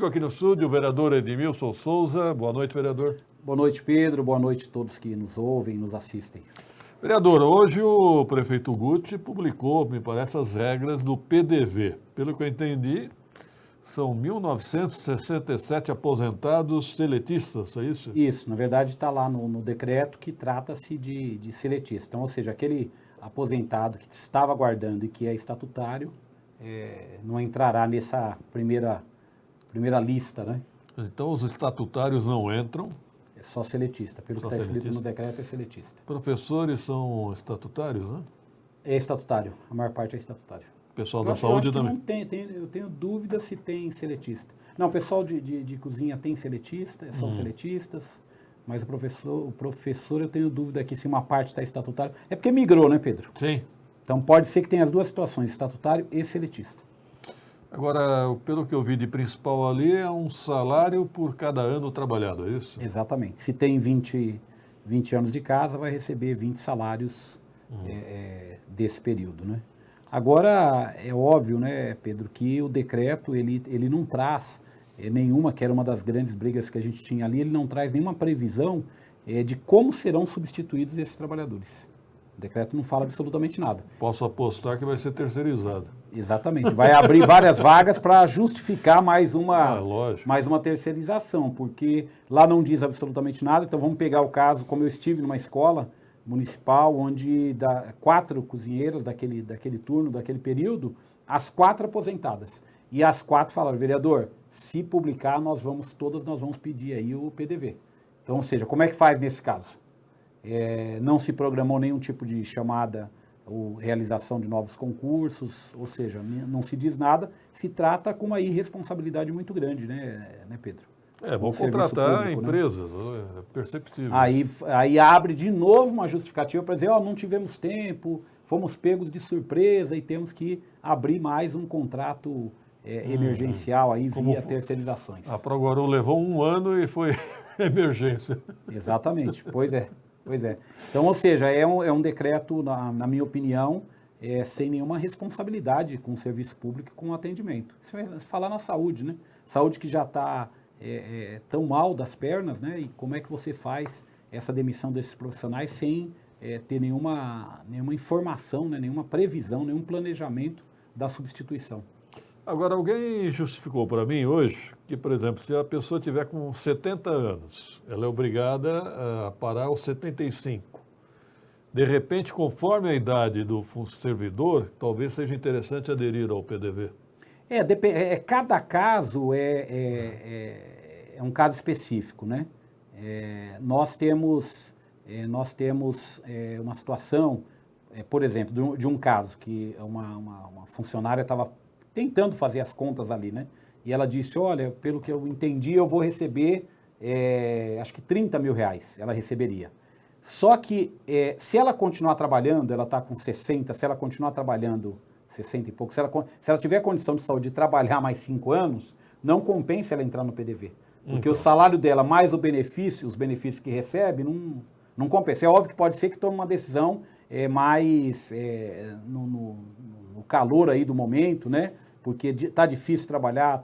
Comigo aqui no estúdio o vereador Edmilson Souza. Boa noite, vereador. Boa noite, Pedro. Boa noite a todos que nos ouvem e nos assistem. Vereador, hoje o prefeito Guti publicou, me parece, as regras do PDV. Pelo que eu entendi, são 1.967 aposentados seletistas, é isso? Isso, na verdade está lá no decreto que trata-se de seletista. Então, ou seja, aquele aposentado que estava aguardando e que é estatutário, não entrará nessa primeira lista, né? Então os estatutários não entram. É só seletista. Pelo que está escrito no decreto, é seletista. Professores são estatutários, né? É estatutário. A maior parte é estatutário. Pessoal da saúde também. Eu tenho dúvida se tem seletista. Não, o pessoal de cozinha tem seletista, são seletistas, mas o professor eu tenho dúvida aqui se uma parte está estatutário. É porque migrou, né, Pedro? Sim. Então pode ser que tenha as duas situações, estatutário e seletista. Agora, pelo que eu vi de principal ali, é um salário por cada ano trabalhado, é isso? Exatamente. Se tem 20 anos de casa, vai receber 20 salários desse período, né? Agora, é óbvio, né, Pedro, que o decreto, ele não traz nenhuma, que era uma das grandes brigas que a gente tinha ali, ele não traz nenhuma previsão de como serão substituídos esses trabalhadores. O decreto não fala absolutamente nada. Posso apostar que vai ser terceirizado. Exatamente. Vai abrir várias vagas para justificar mais uma terceirização, porque lá não diz absolutamente nada. Então, vamos pegar o caso, como eu estive numa escola municipal, onde 4 cozinheiras daquele turno, daquele período, as 4 aposentadas. E as 4 falaram, vereador, se publicar, nós vamos pedir aí o PDV. Então, ou seja, como é que faz nesse caso? Não se programou nenhum tipo de chamada ou realização de novos concursos, ou seja, não se diz nada, se trata com uma irresponsabilidade muito grande, né, Pedro? Vão contratar empresas, né? É perceptível. Aí abre de novo uma justificativa para dizer, não tivemos tempo, fomos pegos de surpresa e temos que abrir mais um contrato emergencial aí via terceirizações. A Proguarу levou 1 ano e foi emergência. Exatamente, pois é. Então, ou seja, é um decreto, na minha opinião, sem nenhuma responsabilidade com o serviço público e com o atendimento. Você vai falar na saúde, né? Saúde que já está tão mal das pernas, né? E como é que você faz essa demissão desses profissionais sem ter nenhuma informação, né? Nenhuma previsão, nenhum planejamento da substituição? Agora, alguém justificou para mim hoje que, por exemplo, se a pessoa tiver com 70 anos, ela é obrigada a parar aos 75. De repente, conforme a idade do servidor, talvez seja interessante aderir ao PDV. Cada caso é um caso específico, né? Nós temos uma situação, por exemplo, de um caso que uma funcionária estava tentando fazer as contas ali, né? E ela disse, olha, pelo que eu entendi, eu vou receber, acho que 30 mil reais, ela receberia. Só que, se ela continuar trabalhando, ela está com 60, se ela continuar trabalhando 60 e pouco, se ela tiver condição de saúde de trabalhar mais 5 anos, não compensa ela entrar no PDV. Porque o salário dela mais os benefícios que recebe, não compensa. É óbvio que pode ser que tome uma decisão mais no calor aí do momento, né? Porque está difícil trabalhar,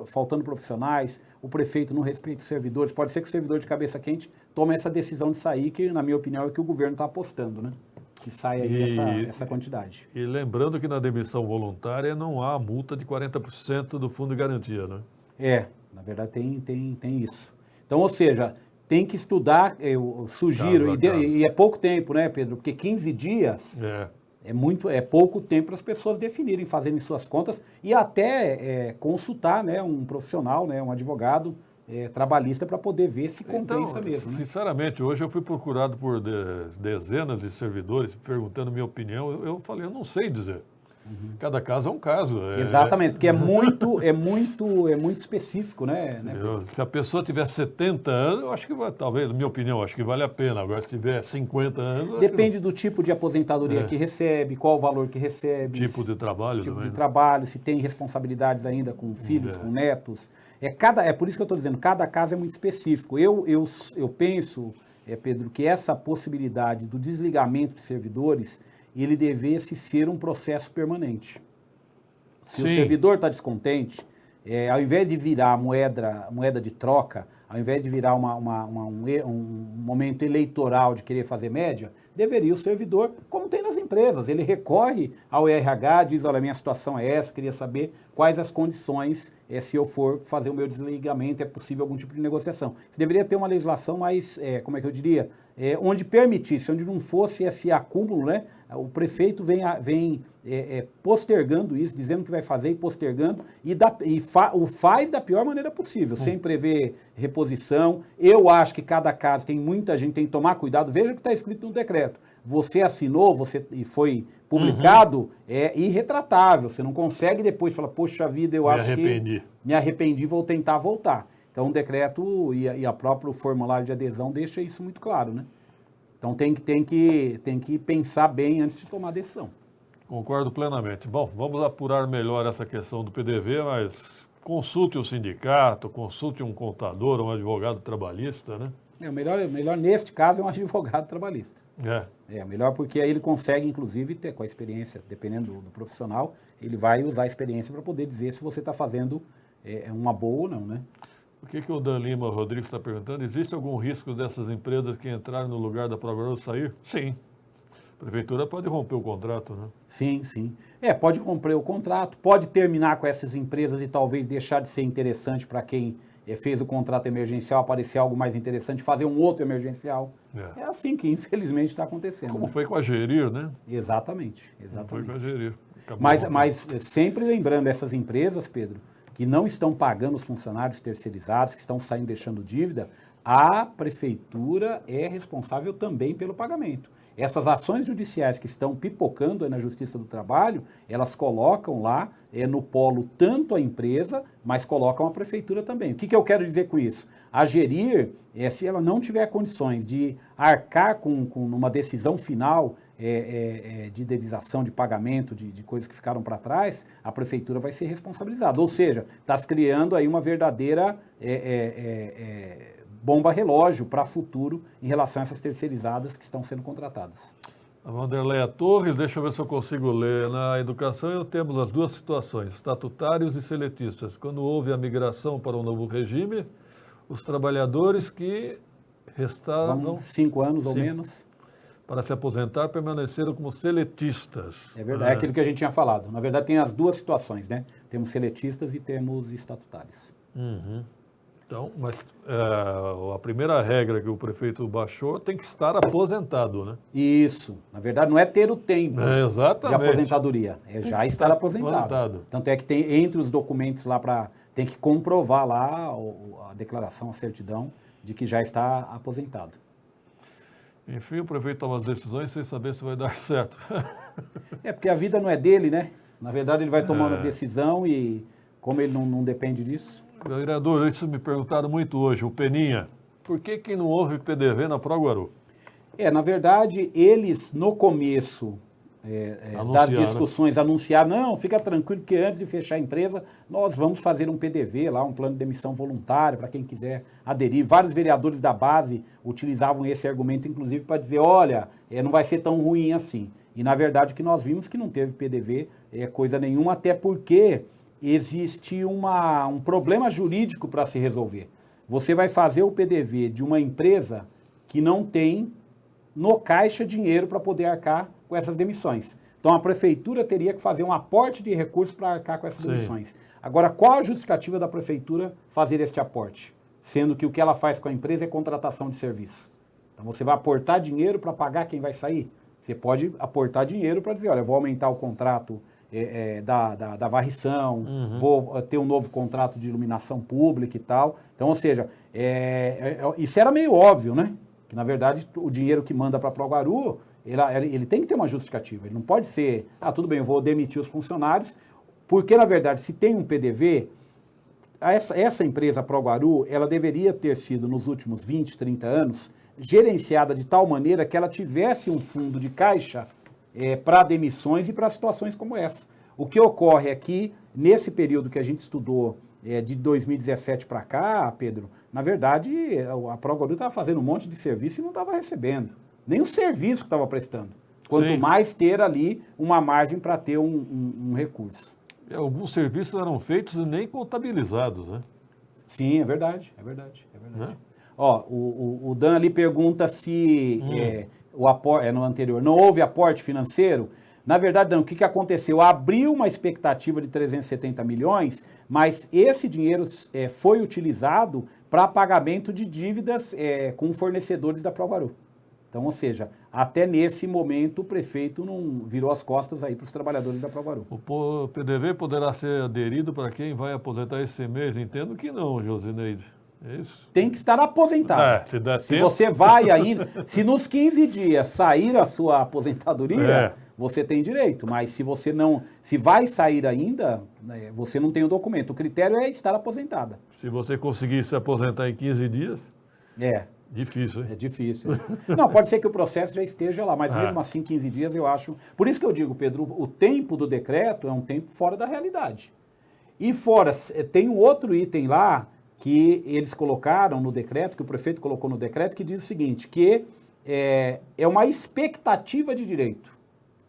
faltando profissionais, o prefeito não respeita os servidores, pode ser que o servidor de cabeça quente tome essa decisão de sair, que na minha opinião é que o governo está apostando, né? Que saia aí essa quantidade. E lembrando que na demissão voluntária não há multa de 40% do fundo de garantia, né? Na verdade tem isso. Então, ou seja, tem que estudar, eu sugiro, e é pouco tempo, né, Pedro? Porque 15 dias... É pouco tempo para as pessoas definirem, fazerem suas contas e até consultar, né, um profissional, né, um advogado trabalhista para poder ver se compensa mesmo. Né? Sinceramente, hoje eu fui procurado por dezenas de servidores perguntando minha opinião. Eu falei, eu não sei dizer. Cada caso é um caso. Exatamente, porque é muito específico, né? Se a pessoa tiver 70 anos, eu acho que talvez, na minha opinião, acho que vale a pena. Agora, se tiver 50 anos... Depende do tipo de aposentadoria que recebe, qual o valor que recebe. Tipo de trabalho tipo também. De trabalho, se tem responsabilidades ainda com filhos, com netos. É por isso que eu estou dizendo, cada caso é muito específico. Eu penso, Pedro, que essa possibilidade do desligamento de servidores... ele devesse ser um processo permanente. Se o servidor está descontente, ao invés de virar moeda de troca, ao invés de virar um momento eleitoral de querer fazer média, deveria o servidor, como tem nas empresas, ele recorre ao RH, diz, olha, minha situação é essa, queria saber quais as condições, se eu for fazer o meu desligamento, é possível algum tipo de negociação. Você deveria ter uma legislação mais, como é que eu diria, onde permitisse, onde não fosse esse acúmulo, né? O prefeito vem postergando isso, dizendo que vai fazer e postergando, o faz da pior maneira possível, sem prever reposição. Eu acho que cada caso tem muita gente, tem que tomar cuidado. Veja o que está escrito no decreto. Você assinou, e foi publicado, é irretratável. Você não consegue depois falar, poxa vida, eu acho que me arrependi, vou tentar voltar. Então o decreto e a próprio formulário de adesão deixa isso muito claro, né? Então tem que pensar bem antes de tomar a decisão. Concordo plenamente. Bom, vamos apurar melhor essa questão do PDV, mas consulte o sindicato, consulte um contador, um advogado trabalhista, né? O melhor neste caso é um advogado trabalhista. Melhor porque aí ele consegue, inclusive, ter com a experiência, dependendo do profissional, ele vai usar a experiência para poder dizer se você está fazendo uma boa ou não, né? O que o Dan Lima Rodrigues está perguntando? Existe algum risco dessas empresas que entraram no lugar da ProAgro sair? Sim. A prefeitura pode romper o contrato, né? Sim. Pode romper o contrato, pode terminar com essas empresas e talvez deixar de ser interessante para quem fez o contrato emergencial, aparecer algo mais interessante, fazer um outro emergencial. É assim que, infelizmente, está acontecendo. Como foi com a Gerir, né? Exatamente. Como foi com a Gerir. Mas sempre lembrando, essas empresas, Pedro, que não estão pagando os funcionários terceirizados, que estão saindo deixando dívida, a prefeitura é responsável também pelo pagamento. Essas ações judiciais que estão pipocando na Justiça do Trabalho, elas colocam lá no polo tanto a empresa, mas colocam a prefeitura também. O que eu quero dizer com isso? A Gerir, se ela não tiver condições de arcar com uma decisão final de indenização, de pagamento, de coisas que ficaram para trás, a prefeitura vai ser responsabilizada. Ou seja, está se criando aí uma verdadeira bomba relógio para futuro em relação a essas terceirizadas que estão sendo contratadas. A Vanderleia Torres, deixa eu ver se eu consigo ler. Na educação temos as duas situações, estatutários e seletistas. Quando houve a migração para o novo regime, os trabalhadores que restavam 5 anos ou menos para se aposentar permaneceram como seletistas. É verdade, é aquilo que a gente tinha falado. Na verdade tem as duas situações, né? Temos seletistas e temos estatutários. Então, mas a primeira regra que o prefeito baixou tem que estar aposentado, né? Isso. Na verdade, não é ter o tempo de aposentadoria, é já estar aposentado. Tanto é que tem entre os documentos lá tem que comprovar lá a declaração, a certidão de que já está aposentado. Enfim, o prefeito toma as decisões sem saber se vai dar certo. Porque a vida não é dele, né? Na verdade, ele vai tomando a decisão e como ele não depende disso. Vereador, isso me perguntaram muito hoje, o Peninha. Por que não houve PDV na ProAgro? Na verdade, eles no começo das discussões anunciaram, não, fica tranquilo que antes de fechar a empresa, nós vamos fazer um PDV lá, um plano de demissão voluntário para quem quiser aderir. Vários vereadores da base utilizavam esse argumento, inclusive, para dizer, olha, não vai ser tão ruim assim. E, na verdade, o que nós vimos que não teve PDV coisa nenhuma, até porque existe um problema jurídico para se resolver. Você vai fazer o PDV de uma empresa que não tem no caixa dinheiro para poder arcar com essas demissões. Então a prefeitura teria que fazer um aporte de recursos para arcar com essas demissões. Agora, qual a justificativa da prefeitura fazer este aporte? Sendo que o que ela faz com a empresa é contratação de serviço. Então você vai aportar dinheiro para pagar quem vai sair? Você pode aportar dinheiro para dizer, olha, eu vou aumentar o contrato da varrição, vou ter um novo contrato de iluminação pública e tal. Então, ou seja, isso era meio óbvio, né? Que, na verdade, o dinheiro que manda para a ProAgro, ele tem que ter uma justificativa. Ele não pode ser, tudo bem, eu vou demitir os funcionários, porque, na verdade, se tem um PDV, essa empresa, a ProAgro, ela deveria ter sido, nos últimos 20, 30 anos, gerenciada de tal maneira que ela tivesse um fundo de caixa para demissões e para situações como essa. O que ocorre é que, nesse período que a gente estudou, de 2017 para cá, Pedro, na verdade, a ProAgro estava fazendo um monte de serviço e não estava recebendo. Nem o serviço que estava prestando. Quanto mais ter ali uma margem para ter um recurso. Alguns serviços eram feitos e nem contabilizados, né? Sim, é verdade, é verdade, é verdade. Né? Ó, o Dan ali pergunta se o aporte, no anterior, não houve aporte financeiro. Na verdade, Dan, o que aconteceu? Abriu uma expectativa de 370 milhões, mas esse dinheiro foi utilizado para pagamento de dívidas com fornecedores da Proguaru. Então, ou seja, até nesse momento o prefeito não virou as costas aí para os trabalhadores da Proguaru. O PDV poderá ser aderido para quem vai aposentar esse mês? Entendo que não, Josineide. É isso? Tem que estar aposentado. Se você vai ainda, se nos 15 dias sair a sua aposentadoria, você tem direito, mas se você não, se vai sair ainda, você não tem o documento. O critério é estar aposentada. Se você conseguir se aposentar em 15 dias... Difícil, hein? É difícil. Não, pode ser que o processo já esteja lá, mas mesmo assim, 15 dias eu acho... Por isso que eu digo, Pedro, o tempo do decreto é um tempo fora da realidade. E fora, tem um outro item lá que eles colocaram no decreto, que o prefeito colocou no decreto, que diz o seguinte, que é uma expectativa de direito.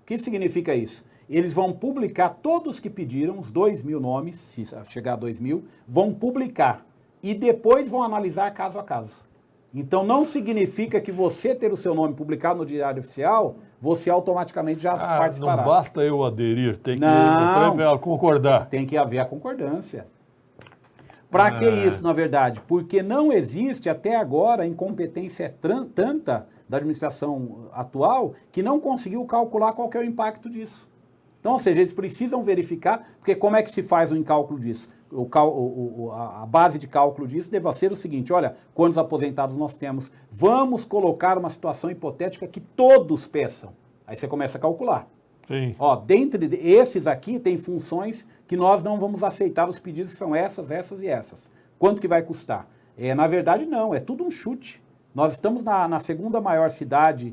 O que significa isso? Eles vão publicar, todos que pediram, os 2.000 nomes, se chegar a 2.000, vão publicar e depois vão analisar caso a caso. Então não significa que você ter o seu nome publicado no Diário Oficial, você automaticamente já participará. Não basta eu aderir, tem que concordar. Tem que haver a concordância. Para que isso, na verdade? Porque não existe até agora a incompetência tanta da administração atual que não conseguiu calcular qual que é o impacto disso. Então, ou seja, eles precisam verificar, porque como é que se faz o cálculo disso? A base de cálculo disso deve ser o seguinte, olha, quantos aposentados nós temos? Vamos colocar uma situação hipotética que todos peçam. Aí você começa a calcular. Sim. Ó, dentre esses aqui tem funções que nós não vamos aceitar os pedidos que são essas, essas e essas. Quanto que vai custar? Na verdade, não, é tudo um chute. Nós estamos na segunda maior cidade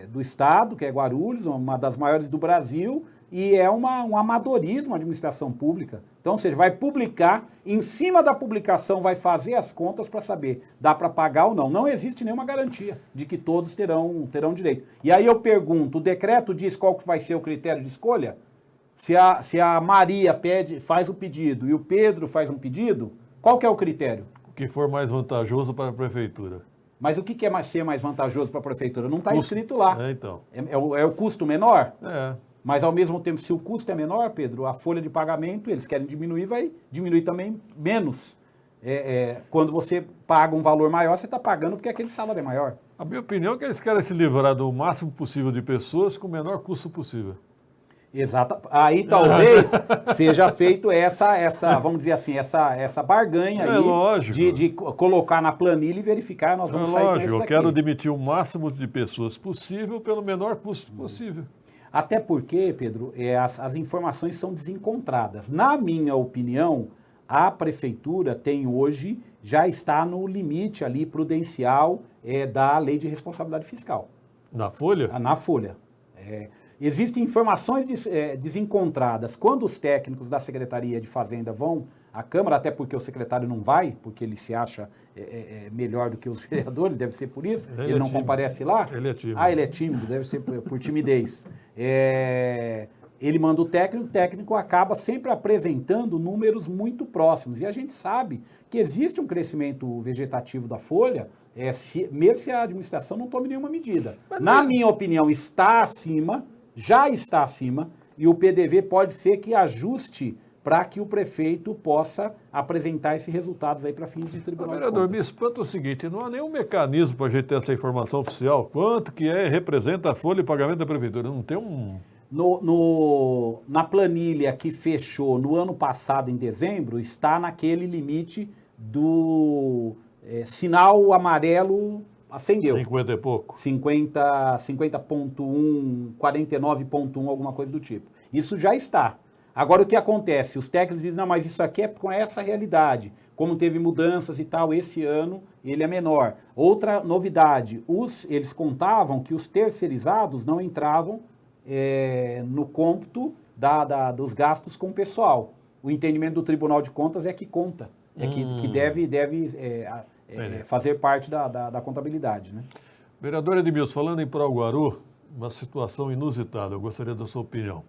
do estado, que é Guarulhos, uma das maiores do Brasil, e é um amadorismo a administração pública. Então, ou seja, vai publicar, em cima da publicação vai fazer as contas para saber, dá para pagar ou não. Não existe nenhuma garantia de que todos terão direito. E aí eu pergunto, o decreto diz qual que vai ser o critério de escolha? Se a Maria faz o pedido e o Pedro faz um pedido, qual que é o critério? O que for mais vantajoso para a prefeitura. Mas o que é ser mais vantajoso para a prefeitura? Não está escrito lá. Então. É o custo menor? É. Mas, ao mesmo tempo, se o custo é menor, Pedro, a folha de pagamento, eles querem diminuir, vai diminuir também menos. Quando você paga um valor maior, você está pagando porque aquele salário é maior. A minha opinião é que eles querem se livrar do máximo possível de pessoas com o menor custo possível. Exato. Aí talvez seja feito essa, vamos dizer assim, essa barganha aí de colocar na planilha e verificar, nós vamos sair com isso aqui. Eu quero demitir o máximo de pessoas possível pelo menor custo possível. Até porque, Pedro, as informações são desencontradas. Na minha opinião, a prefeitura já está no limite ali prudencial da lei de responsabilidade fiscal. Na folha? Na folha. Existem informações desencontradas. Quando os técnicos da Secretaria de Fazenda vão à Câmara, até porque o secretário não vai, porque ele se acha melhor do que os vereadores, deve ser por isso, ele não comparece lá. Ele é tímido. Ele é tímido, deve ser por timidez. Ele manda o técnico acaba sempre apresentando números muito próximos. E a gente sabe que existe um crescimento vegetativo da folha, mesmo se a administração não tome nenhuma medida. Na minha opinião, está acima, já está acima, e o PDV pode ser que ajuste para que o prefeito possa apresentar esses resultados aí para fins de tribunal de contas. Vereador, me espanta o seguinte, não há nenhum mecanismo para a gente ter essa informação oficial, quanto que representa a folha de pagamento da prefeitura, não tem um... Na planilha que fechou no ano passado, em dezembro, está naquele limite do sinal amarelo acendeu. 50 e pouco. 50.1, 49.1, alguma coisa do tipo. Isso já está. Agora, o que acontece? Os técnicos dizem, não, mas isso aqui é com essa realidade. Como teve mudanças e tal, esse ano ele é menor. Outra novidade, eles contavam que os terceirizados não entravam no cômputo dos gastos com o pessoal. O entendimento do Tribunal de Contas é que conta, que deve fazer parte da contabilidade. Né? Vereador Edmilson, falando em Proguaru, uma situação inusitada, eu gostaria da sua opinião.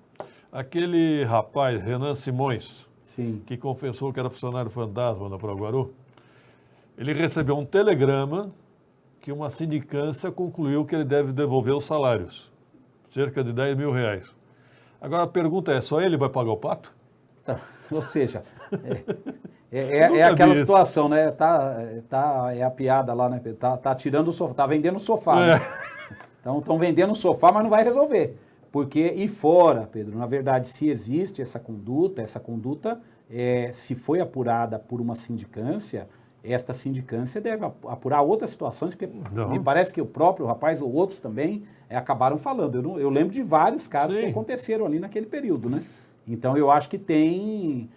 Aquele rapaz, Renan Simões, Sim. que confessou que era funcionário fantasma na Proguaru, ele recebeu um telegrama que uma sindicância concluiu que ele deve devolver os salários, cerca de R$10 mil. Agora a pergunta é, só ele vai pagar o pato? Então, ou seja, é aquela situação, né? É a piada lá, né, Pedro? Tá tirando o sofá, tá vendendo o sofá, né? Então estão vendendo o sofá, mas não vai resolver. Porque, e fora, Pedro, na verdade, se existe essa conduta, se foi apurada por uma sindicância, esta sindicância deve apurar outras situações, porque me parece que o próprio rapaz ou outros também acabaram falando. Eu lembro de vários casos que aconteceram ali naquele período, né? Então eu acho que tem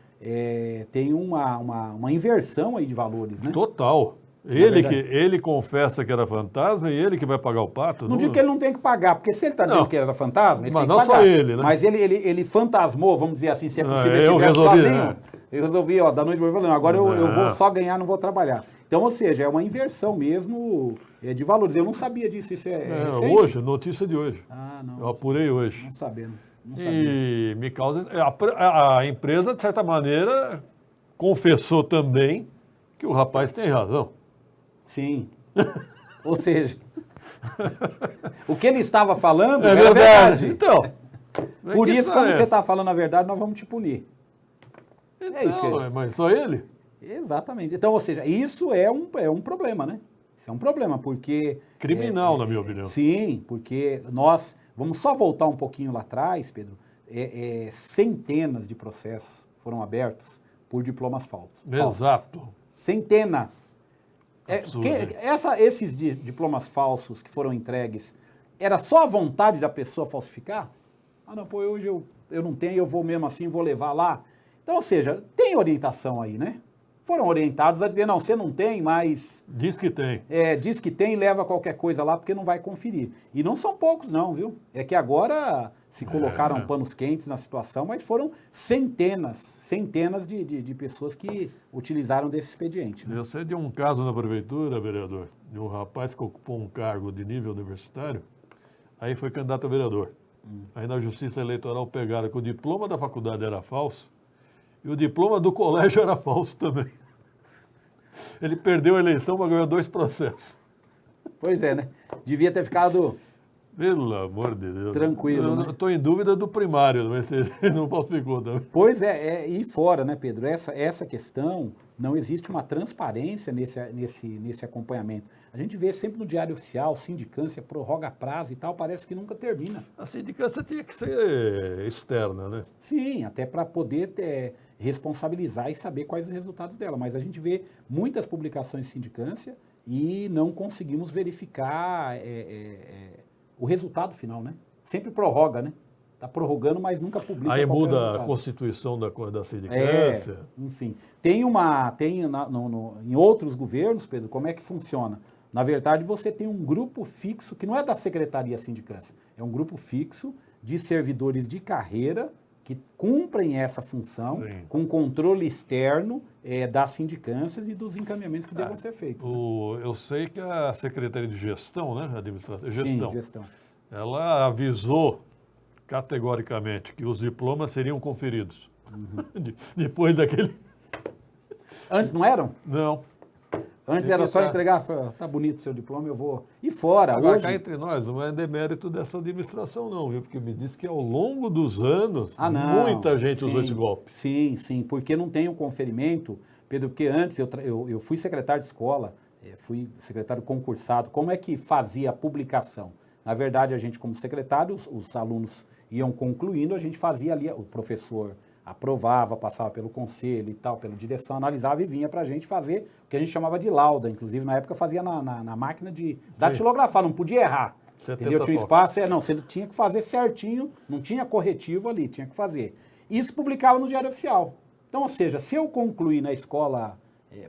uma inversão aí de valores, né? Total. Ele confessa que era fantasma e ele que vai pagar o pato? Não digo que ele não tem que pagar, porque se ele está dizendo que era fantasma, ele tem que pagar. Mas não só ele, né? Mas ele fantasmou, vamos dizer assim, se é possível, sozinho. Né? Eu resolvi, da noite para falando, agora eu vou só ganhar, não vou trabalhar. Então, ou seja, é uma inversão mesmo de valores. Eu não sabia disso, isso é recente? Hoje, notícia de hoje. Ah, não. Eu apurei hoje. Não sabendo. E me causa... A empresa, de certa maneira, confessou também que o rapaz tem razão. Sim. Ou seja, o que ele estava falando é verdade. Então. Por isso, quando você está falando a verdade, nós vamos te punir. Então, isso mas só ele? Exatamente. Então, ou seja, isso é um problema, né? Isso é um problema, porque... Criminal, na minha opinião. Sim, porque nós... Vamos só voltar um pouquinho lá atrás, Pedro. Centenas de processos foram abertos por diplomas falsos. Exato. Centenas. Esses diplomas falsos que foram entregues, era só a vontade da pessoa falsificar? Ah, não, pô, hoje eu não tenho, eu vou mesmo assim, vou levar lá. Então, ou seja, tem orientação aí, né? Foram orientados a dizer, não, você não tem, mas... Diz que tem. Diz que tem e leva qualquer coisa lá, porque não vai conferir. E não são poucos não, viu? É que agora se colocaram panos quentes na situação, mas foram centenas de pessoas que utilizaram desse expediente. Né? Eu sei de um caso na prefeitura, vereador, de um rapaz que ocupou um cargo de nível universitário, aí foi candidato a vereador. Aí na Justiça Eleitoral pegaram que o diploma da faculdade era falso, e o diploma do colégio era falso também. Ele perdeu a eleição, mas ganhou 2 processos. Pois é, né? Devia ter ficado... Pelo amor de Deus. Tranquilo, né? Estou em dúvida do primário, mas ele não falsificou também. Pois e fora, né, Pedro? Essa questão, não existe uma transparência nesse acompanhamento. A gente vê sempre no Diário Oficial, sindicância, prorroga prazo e tal, parece que nunca termina. A sindicância tinha que ser externa, né? Sim, até para poder responsabilizar e saber quais os resultados dela. Mas a gente vê muitas publicações de sindicância e não conseguimos verificar o resultado final, né? Sempre prorroga, né? Está prorrogando, mas nunca publica. Aí muda a constituição da sindicância. Enfim. Em outros governos, Pedro, como é que funciona? Na verdade, você tem um grupo fixo, que não é da Secretaria Sindicância, é um grupo fixo de servidores de carreira que cumprem essa função com controle externo das sindicâncias e dos encaminhamentos que devam ser feitos. Eu sei que a Secretaria de Gestão, né? Administração, Sim, gestão. Ela avisou categoricamente que os diplomas seriam conferidos. Depois daquele... Antes não eram? Não. Antes era só entregar, tá bonito o seu diploma, eu vou... E fora, agora, hoje... cá entre nós, não é demérito dessa administração não, viu? Porque me disse que ao longo dos anos, muita gente usou esse golpe. Sim, porque não tem o conferimento, Pedro, porque antes eu fui secretário de escola, fui secretário concursado, como é que fazia a publicação? Na verdade, a gente como secretário, os alunos iam concluindo, a gente fazia ali, o professor aprovava, passava pelo conselho e tal, pela direção, analisava e vinha para a gente fazer o que a gente chamava de lauda. Inclusive, na época, fazia na máquina de datilografar, não podia errar. Entendeu? Tinha um espaço, você tinha que fazer certinho, não tinha corretivo ali, tinha que fazer. Isso publicava no Diário Oficial. Então, ou seja, se eu concluir na escola,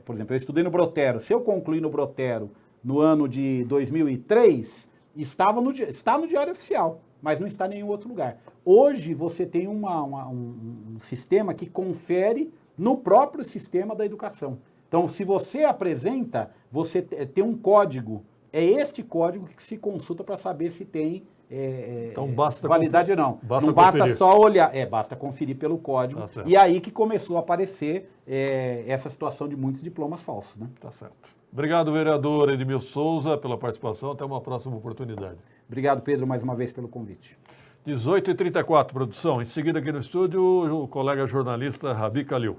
por exemplo, eu estudei no Brotero, se eu concluir no Brotero no ano de 2003, está no Diário Oficial, mas não está em nenhum outro lugar. Hoje você tem um sistema que confere no próprio sistema da educação. Então, se você apresenta, você tem um código. É este código que se consulta para saber se tem Então basta validade não. Basta não basta conferir. só olhar, basta conferir pelo código. Tá certo. E aí que começou a aparecer essa situação de muitos diplomas falsos, né? Tá certo. Obrigado, vereador Edmilson Souza, pela participação. Até uma próxima oportunidade. Obrigado, Pedro, mais uma vez pelo convite. 18h34, produção. Em seguida aqui no estúdio, o colega jornalista Rabi Calil.